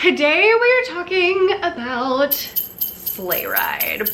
Today we are talking about Sleigh Ride.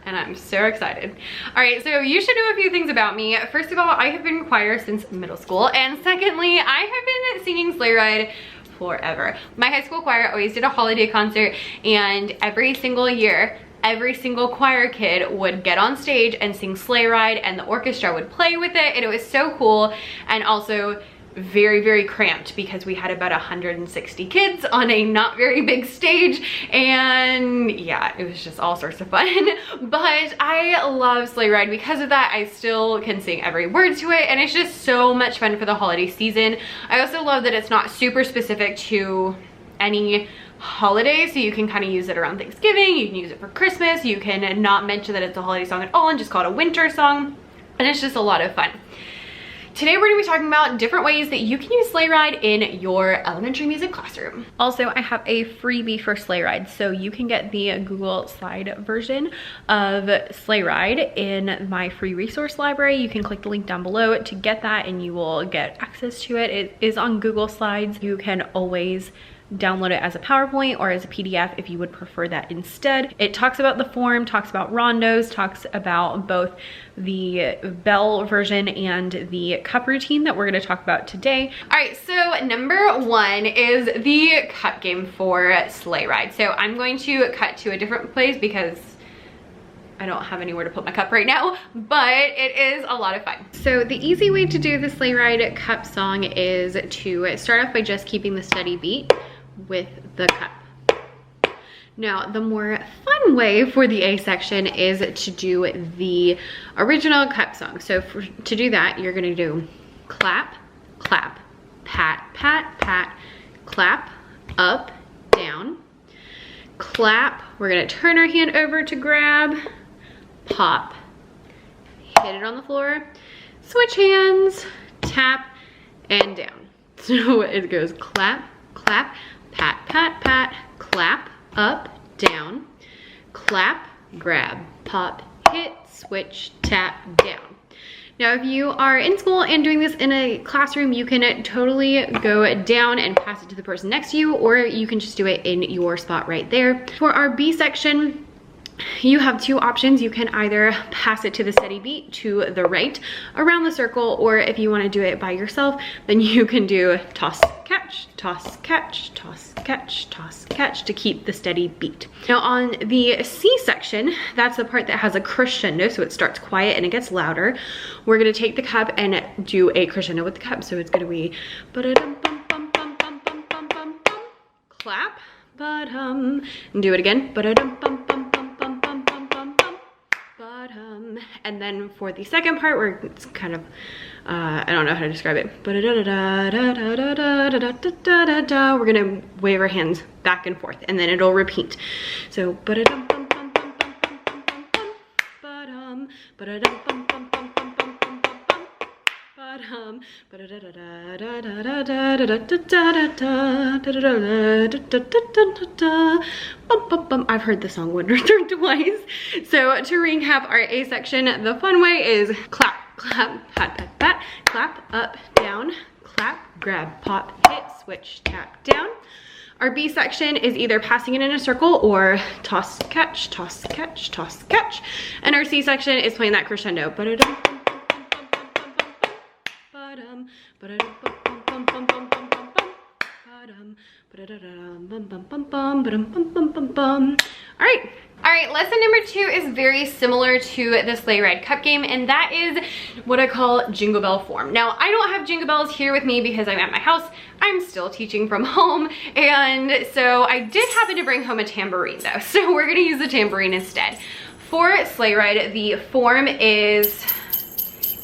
And I'm so excited. All right, so you should know a few things about me. First of all, I have been in choir since middle school. And secondly, I have been singing Sleigh Ride forever. My high school choir always did a holiday concert, and every single year, every single choir kid would get on stage and sing Sleigh Ride, and the orchestra would play with it, and it was so cool. And also very, very cramped because we had about 160 kids on a not very big stage, and yeah, it was just all sorts of fun. But I love Sleigh Ride because of that. I still can sing every word to it, and it's just so much fun for the holiday season. I also love that it's not super specific to any holiday, so you can kind of use it around Thanksgiving, you can use it for Christmas, you can not mention that it's a holiday song at all and just call it a winter song, and it's just a lot of fun. Today we're going to be talking about different ways that you can use Sleigh Ride in your elementary music classroom. Also, I have a freebie for Sleigh Ride, so you can get the Google Slide version of Sleigh Ride in my free resource library. You can click the link down below to get that, and you will get access to it. It is on Google Slides. You can always download it as a PowerPoint or as a PDF if you would prefer that instead. It talks about the form, talks about rondos, talks about both the bell version and the cup routine that we're going to talk about today. All right, so number one is the cup game for Sleigh Ride. So I'm going to cut to a different place because I don't have anywhere to put my cup right now, but it is a lot of fun. So the easy way to do the Sleigh Ride cup song is to start off by just keeping the steady beat with the cup. Now, the more fun way for the A section is to do the original cup song. So to do that, you're gonna do clap, clap, pat, pat, pat, clap, up, down, clap. We're gonna turn our hand over to grab, pop, hit it on the floor, switch hands, tap, and down. So it goes clap, clap, pat, pat, pat, clap, up, down, clap, grab, pop, hit, switch, tap, down. Now, if you are in school and doing this in a classroom, you can totally go down and pass it to the person next to you, or you can just do it in your spot right there. For our B section, you have two options. You can either pass it to the steady beat to the right around the circle, or if you want to do it by yourself, then you can do toss, catch, toss, catch, toss, catch, toss, catch to keep the steady beat. Now on the C section, that's the part that has a crescendo, so it starts quiet and it gets louder. We're going to take the cup and do a crescendo with the cup, so it's going to be clap, and do it again, and then for the second part, where it's kind of, I don't know how to describe it. We're gonna wave our hands back and forth, and then it'll repeat. So I've heard the song once or twice. So to recap our A section, the fun way is clap, clap, pat, pat, pat, clap, up, down, clap, grab, pop, hit, switch, tap, down. Our B section is either passing it in a circle or toss, catch, toss, catch, toss, catch. And our C section is playing that crescendo. All right, lesson number two is very similar to the Sleigh Ride cup game, and that is what I call jingle bell form. Now, I don't have jingle bells here with me because I'm at my house. I'm still teaching from home, and so I did happen to bring home a tambourine though, so we're gonna use the tambourine instead. For Sleigh Ride, the form is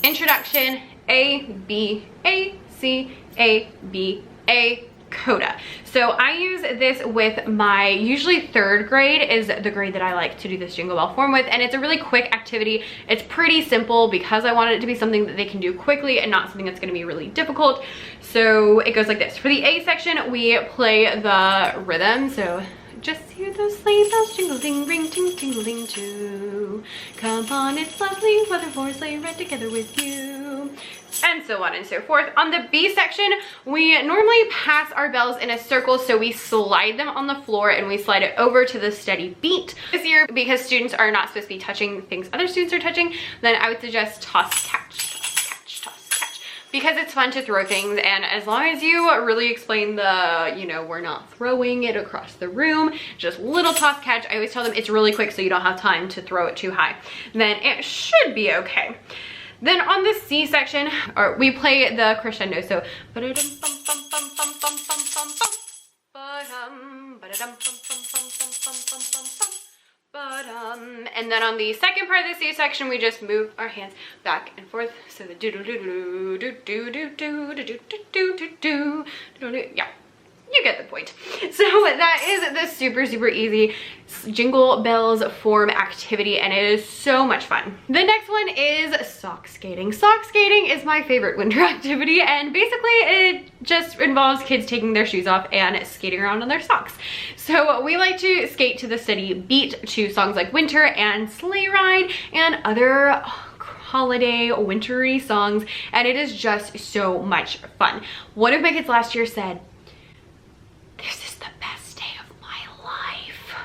introduction, A, B, A, C, A, B, A, coda. So I use this with my usually third grade is the grade that I like to do this jingle bell form with, and it's a really quick activity. It's pretty simple because I want it to be something that they can do quickly and not something that's going to be really difficult. So it goes like this. For the A section, we play the rhythm. So just hear those sleigh bells jingling, ring, ting, tingling too. Come on, it's lovely weather for a sleigh ride together with you. and so on and so forth. On the B section, we normally pass our bells in a circle, so we slide them on the floor and we slide it over to the steady beat. This year, because students are not supposed to be touching things other students are touching, then I would suggest toss, catch, toss, catch, toss, catch, because it's fun to throw things, and as long as you really explain the, you know, we're not throwing it across the room, just little toss, catch. I always tell them it's really quick so you don't have time to throw it too high. Then it should be okay. Then on the C section, or we play the crescendo, so and then on the second part of the C section, we just move our hands back and forth. So the do do do do do do do do do do do do do. Yeah, you get the point. So that is the super, super easy Jingle Bells form activity, and it is so much fun. The next one is sock skating. Sock skating is my favorite winter activity, and basically it just involves kids taking their shoes off and skating around on their socks. So we like to skate to the steady beat to songs like Winter and Sleigh Ride and other holiday wintry songs, and it is just so much fun. One of my kids last year said, "This is the best day of my life."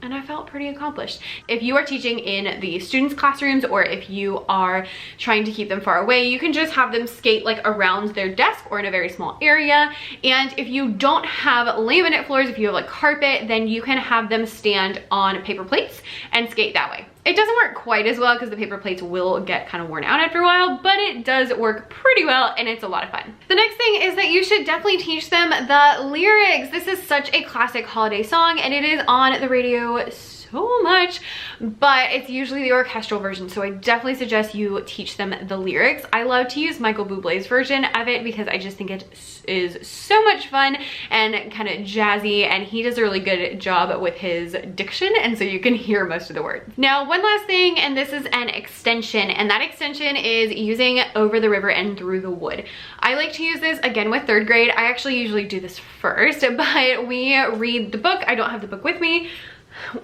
And I felt pretty accomplished. If you are teaching in the students' classrooms, or if you are trying to keep them far away, you can just have them skate like around their desk or in a very small area. And if you don't have laminate floors, if you have like carpet, then you can have them stand on paper plates and skate that way. It doesn't work quite as well because the paper plates will get kind of worn out after a while, but it does work pretty well and it's a lot of fun. The next thing is that you should definitely teach them the lyrics. This is such a classic holiday song and it is on the radio so much, but it's usually the orchestral version, so I definitely suggest you teach them the lyrics. I love to use Michael Bublé's version of it because I just think it is so much fun and kind of jazzy, and he does a really good job with his diction, and so you can hear most of the words. Now, one last thing, and this is an extension, and that extension is using Over the River and Through the Wood. I like to use this again with 3rd grade. I actually usually do this first, but we read the book. I don't have the book with me,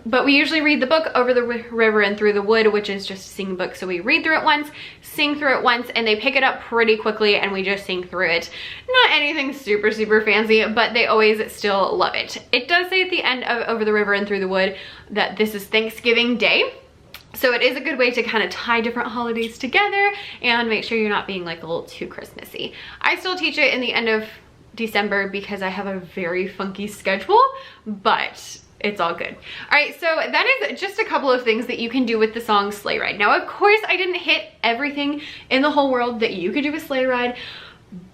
but we usually read the book Over the River and Through the Wood, which is just a singing book. So we read through it once, sing through it once, and they pick it up pretty quickly and we just sing through it. Not anything super, super fancy, but they always still love it. It does say at the end of Over the River and Through the Wood that this is Thanksgiving Day. So it is a good way to kind of tie different holidays together and make sure you're not being like a little too Christmassy. I still teach it in the end of December because I have a very funky schedule, but it's all good. All right, so that is just a couple of things that you can do with the song Sleigh Ride. Now, of course, I didn't hit everything in the whole world that you could do with Sleigh Ride,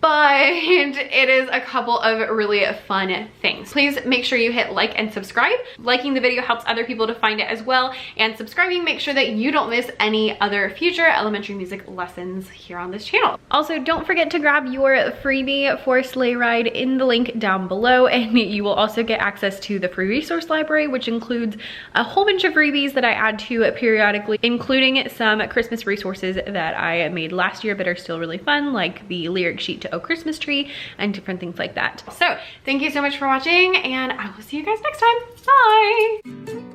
but it is a couple of really fun things. Please make sure you hit like and subscribe. Liking the video helps other people to find it as well, and subscribing makes sure that you don't miss any other future elementary music lessons here on this channel. Also, don't forget to grab your freebie for Sleigh Ride in the link down below, and you will also get access to the free resource library, which includes a whole bunch of freebies that I add to it periodically, including some Christmas resources that I made last year but are still really fun, like the lyric sheet to Oh Christmas Tree and different things like that. So thank you so much for watching, and I will see you guys next time. Bye.